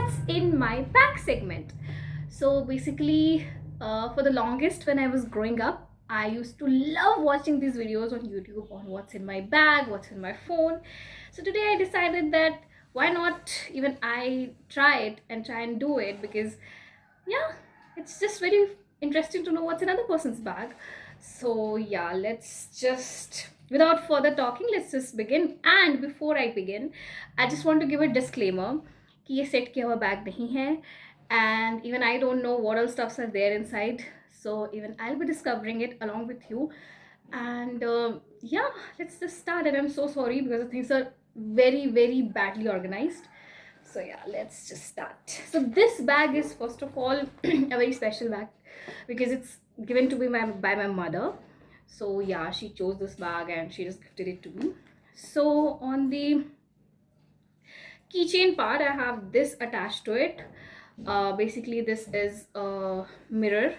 what's in my bag segment. So basically, for the longest when I was growing up, I used to love watching these videos on YouTube on what's in my bag, what's in my phone. So today I decided that why not even I try it and try and do it, because yeah, it's just very interesting to know what's in other person's bag. So yeah, let's just, without further talking, let's just begin. And before I begin, I just want to give a disclaimer कि ये set किया हुआ bag नहीं है, and even I don't know what all stuffs are there inside, so even I'll be discovering it along with you. And yeah, let's just start. And I'm so sorry because the things are very very badly organized. So yeah, let's just start. So this bag is first of all a very special bag because it's given to me by my mother. So yeah, she chose this bag and she just gifted it to me. So on the keychain part, I have this attached to it. Basically this is a mirror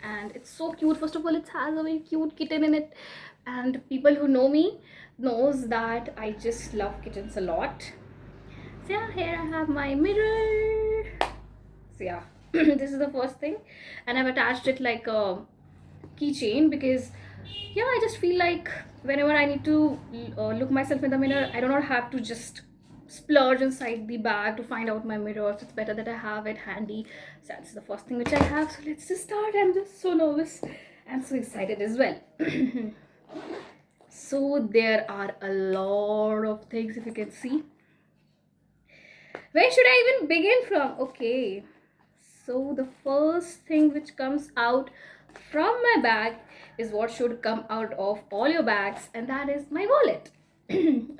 and it's so cute. First of all, it has a very cute kitten in it, and people who know me knows that I just love kittens a lot. So yeah, here I have my mirror. So yeah, this is the first thing, and I've attached it like a keychain because yeah, I just feel like whenever I need to look myself in the mirror, I do not have to just splurge inside the bag to find out my mirror. So it's better that I have it handy. So that's the first thing which I have. So let's just start. I'm just so nervous and so excited as well. So there are a lot of things, if you can see. Where should I even begin from? Okay, so the first thing which comes out from my bag is what should come out of all your bags, and that is my wallet.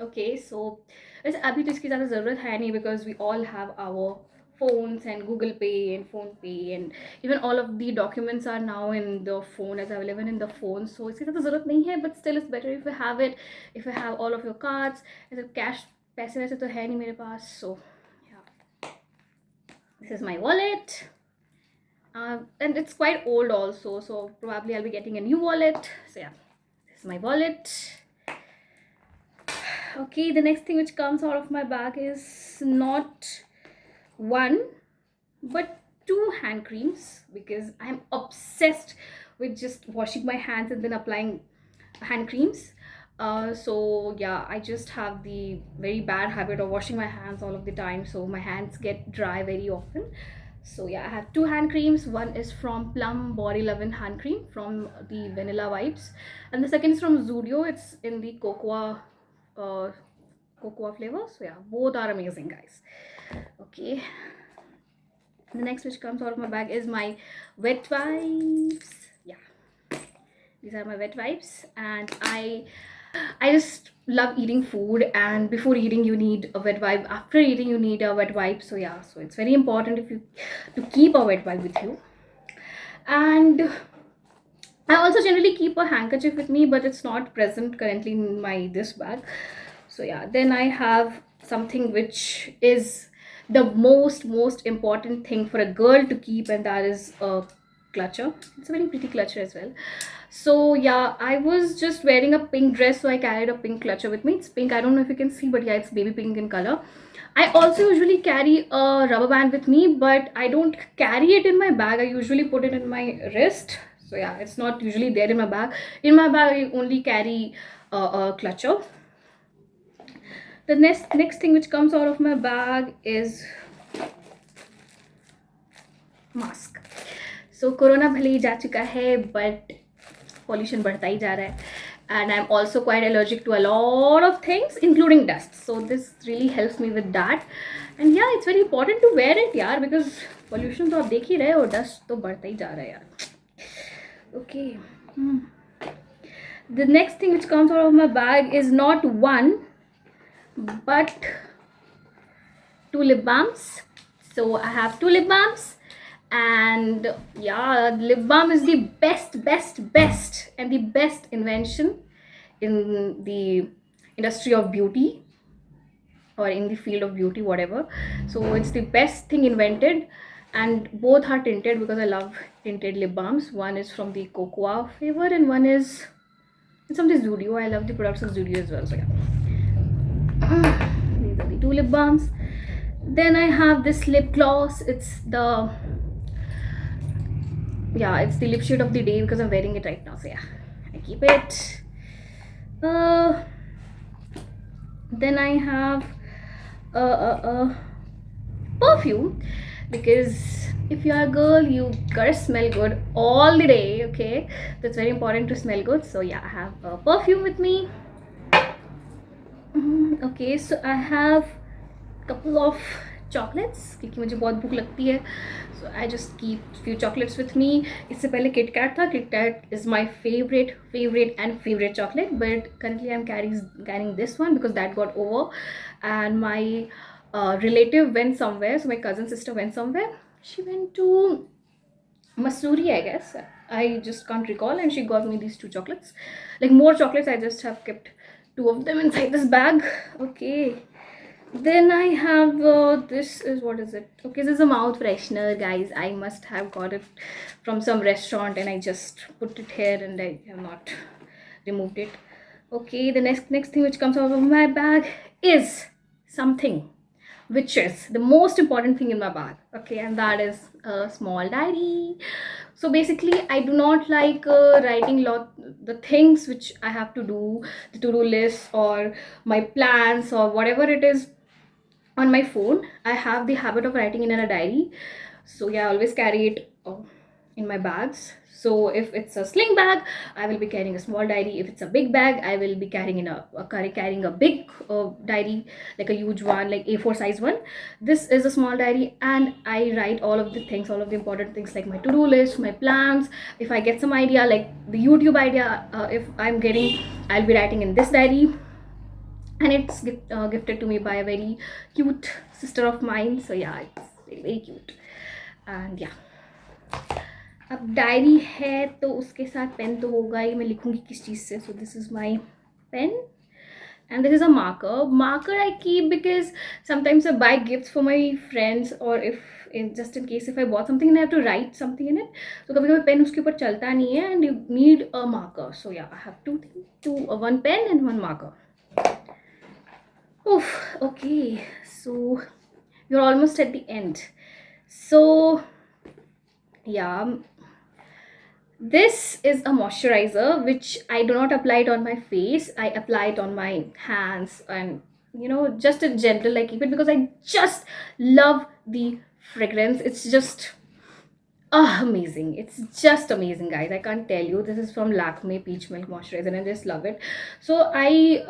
Okay, so वैसे अभी तो इसकी ज़्यादा ज़रूरत है नहीं because we all have our phones and Google Pay and Phone Pay, and even all of the documents are now in the phone, as available in the phone. So इसकी ज़्यादा ज़रूरत नहीं है, but still it's better if you have it, if you have all of your cards. ऐसे cash पैसे वैसे तो है नहीं मेरे पास, so this is my wallet. And it's quite old also, so probably I'll be getting a new wallet. So yeah, this is my wallet. Okay, the next thing which comes out of my bag is not one but two hand creams, because I'm obsessed with just washing my hands and then applying hand creams. So yeah, I just have the very bad habit of washing my hands all of the time, so my hands get dry very often. So yeah, I have two hand creams. One is from Plum Body Lovin' hand cream from the Vanilla Vibes, and the second is from Zudio. It's in the cocoa flavor. So yeah, both are amazing, guys. Okay, the next which comes out of my bag is my wet wipes. Yeah, these are my wet wipes, and I just love eating food, and before eating you need a wet wipe, after eating you need a wet wipe. So yeah, so it's very important if you to keep a wet wipe with you. And I also generally keep a handkerchief with me, but it's not present currently in my this bag. So yeah, then I have something which is the most important thing for a girl to keep, and that is a clutcher. It's a very pretty clutcher as well. So yeah, I was just wearing a pink dress, so I carried a pink clutcher with me. It's pink, I don't know if you can see, but yeah, it's baby pink in color. I also usually carry a rubber band with me, but I don't carry it in my bag. I usually put it in my wrist. So yeah, it's not usually there in my bag. In my bag I only carry a clutcher. The next thing which comes out of my bag is mask. So corona भले ही जा चुका है, but pollution बढ़ता ही जा रहा है, and I'm also quite allergic to a lot of things including dust. So this really helps me with that. And yeah, it's very important to wear it यार, because pollution तो आप देख ही रहे हो, dust तो बढ़ता ही जा रहा है यार. Okay. The next thing which comes out of my bag is not one but two lip balms. So I have two lip balms, and yeah, lip balm is the best and the best invention in the industry of beauty, or in the field of beauty, whatever. So it's the best thing invented, and both are tinted because I love tinted lip balms. One is from the cocoa flavor and one is from the Zudio. I love the products of Zudio as well. So yeah, these are the two lip balms. Then I have this lip gloss. It's the, yeah, it's the lip shade of the day because I'm wearing it right now. So yeah, I keep it. Uh, then I have a perfume, because if you are a girl, you gotta smell good all the day. Okay, that's very important to smell good. So yeah, I have a perfume with me. Okay, so I have couple of chocolates क्योंकि मुझे बहुत भूख लगती है. So I just keep few chocolates with me. इससे पहले Kit Kat था. Kit Kat is my favorite chocolate, but currently I'm carrying this one because that got over, and my relative went somewhere. So my cousin sister went somewhere. She went to Masuri, I guess. I just can't recall, and she got me these two chocolates. Like more chocolates, I just have kept two of them inside this bag. Okay. Then I have this is, what is it? Okay, this is a mouth freshener, guys. I must have got it from some restaurant, and I just put it here, and I have not removed it. Okay, the next thing which comes out of my bag is something which is the most important thing in my bag. Okay, and that is a small diary. So basically, I do not like writing the things which I have to do, the to-do list or my plans or whatever it is on my phone. I have the habit of writing in a diary. So yeah, I always carry it in my bags. So if it's a sling bag, I will be carrying a small diary. If it's a big bag, I will be carrying carrying a big diary, like a huge one, like A4 size one. This is a small diary, and I write all of the things, all of the important things, like my to-do list, my plans. If I get some idea, like the YouTube idea, if I'm getting, I'll be writing in this diary. And it's gifted to me by a very cute sister of mine. So yeah, it's very cute. And yeah, अब diary है तो उसके साथ pen तो होगा ही. मैं लिखूंगी किस चीज़ से. So this is my pen, and this is a marker I keep because sometimes I buy gifts for my friends, or just in case if I bought something and I have to write something in it, so कभी कभी pen उसके ऊपर चलता नहीं है, and you need a marker. So yeah, I have one pen and one marker. Oof, okay, so you're almost at the end. So yeah, this is a moisturizer which I do not apply it on my face. I apply it on my hands, and just in general I keep it because I just love the fragrance. It's just amazing. It's just amazing, guys. I can't tell you. This is from Lakme Peach Milk Moisturizer, and I just love it. So I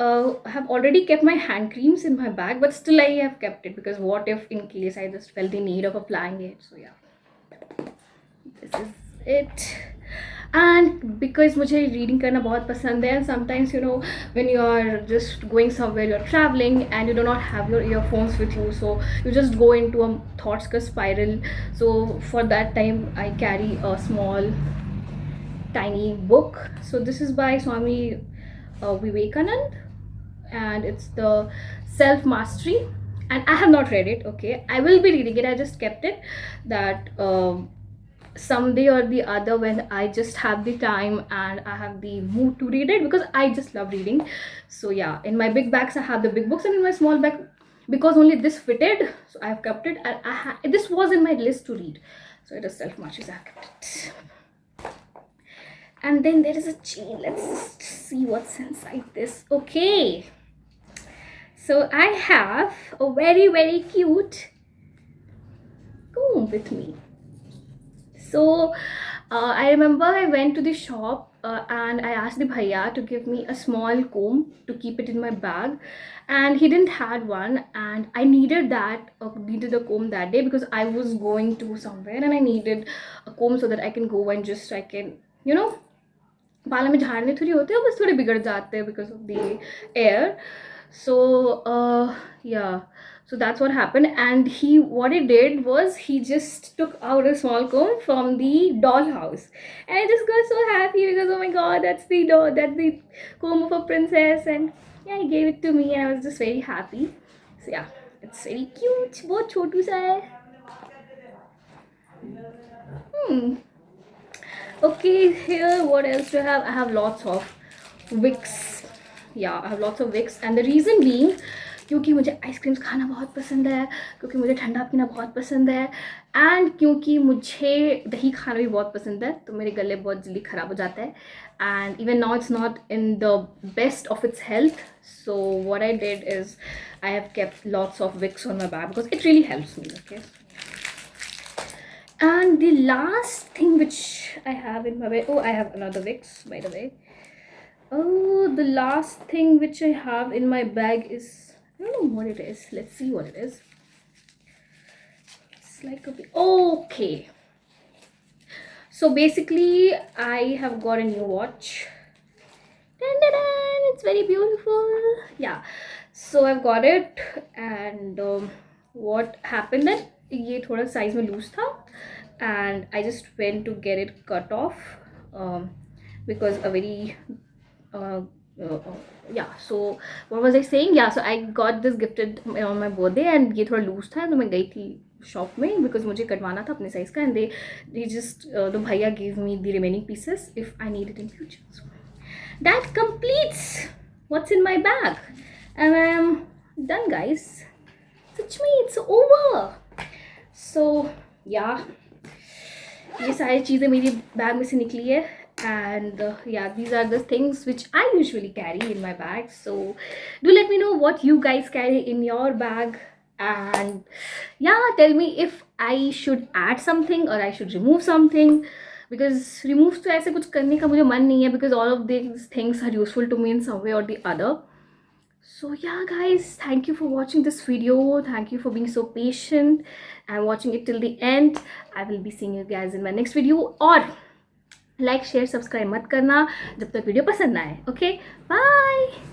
have already kept my hand creams in my bag, but still I have kept it because what if in case I just felt the need of applying it. So yeah, this is it. And because मुझे reading करना बहुत पसंद है, sometimes when you are just going somewhere, you're traveling and you do not have your earphones with you, so you just go into a thoughts ka spiral. So for that time I carry a small tiny book. So this is by Swami Vivekanand, and it's the Self Mastery, and I have not read it. Okay, I will be reading it. I just kept it that someday or the other, when I just have the time and I have the mood to read it, because I just love reading. So yeah, in my big bags I have the big books, and in my small bag, because only this fitted, so I have kept it. And this was in my list to read, so it is Self Mastery. I have kept it. And then there is a chain. Let's just see what's inside this. Okay, so I have a very cute comb with me. So I remember I went to the shop and I asked the bhaiya to give me a small comb to keep it in my bag, and he didn't had one, and I needed a comb that day because I was going to somewhere and I needed a comb so that I can go and just I can बाल में झाड़ने थोड़ी होते हैं, बस थोड़े बिगड़ जाते हैं because of the air. So yeah, so that's what happened. And what he did was he just took out a small comb from the dollhouse, and I just got so happy because oh my god, that's the comb of a princess. And yeah, he gave it to me and I was just very happy. So yeah, it's very cute. बहुत छोटू सा है. Okay, here what else do I have? I have lots of wicks. Yeah, I have lots of wicks, and the reason being क्योंकि मुझे ice creams खाना बहुत पसंद है, क्योंकि मुझे ठंडा पीना बहुत पसंद है, एंड क्योंकि मुझे दही खाना भी बहुत पसंद है, तो मेरे गले बहुत जल्दी ख़राब हो जाता है, and even now it's not in the best of its health. So what I did is I have kept lots of Vicks on my bag because it really helps me. Okay. And the last thing which I have in my bag, oh, I have another Vicks, by the way. Oh, the last thing which I have in my bag is, I don't know what it is. Let's see what it is. It's like a okay. So basically, I have got a new watch. Dun-dun-dun, it's very beautiful. Yeah. So I've got it, and what happened that ये थोड़ा size में loose था, and I just went to get it cut off because a very yeah. So what was I saying? Yeah, so I got this gifted on my birthday, and ये थोड़ा loose था, तो मैं गई थी shop में because मुझे कटवाना था अपने साइज का, एंड दे जस्ट द भैया give me the remaining pieces if I need it in future. So that completes what's in my bag, and I'm done, guys. Touch me, it's over. So yeah, ये सारी चीज़ें मेरी bag में से निकली है, and yeah, these are the things which I usually carry in my bag. So do let me know what you guys carry in your bag, and yeah, tell me if I should add something or I should remove something, because remove तो ऐसे कुछ करने का मुझे मन नहीं है, because all of these things are useful to me in some way or the other. So yeah, guys, thank you for watching this video. Thank you for being so patient and watching it till the end. I will be seeing you guys in my next video. और like, share, subscribe मत करना जब तक video पसंद ना आए. Okay, bye.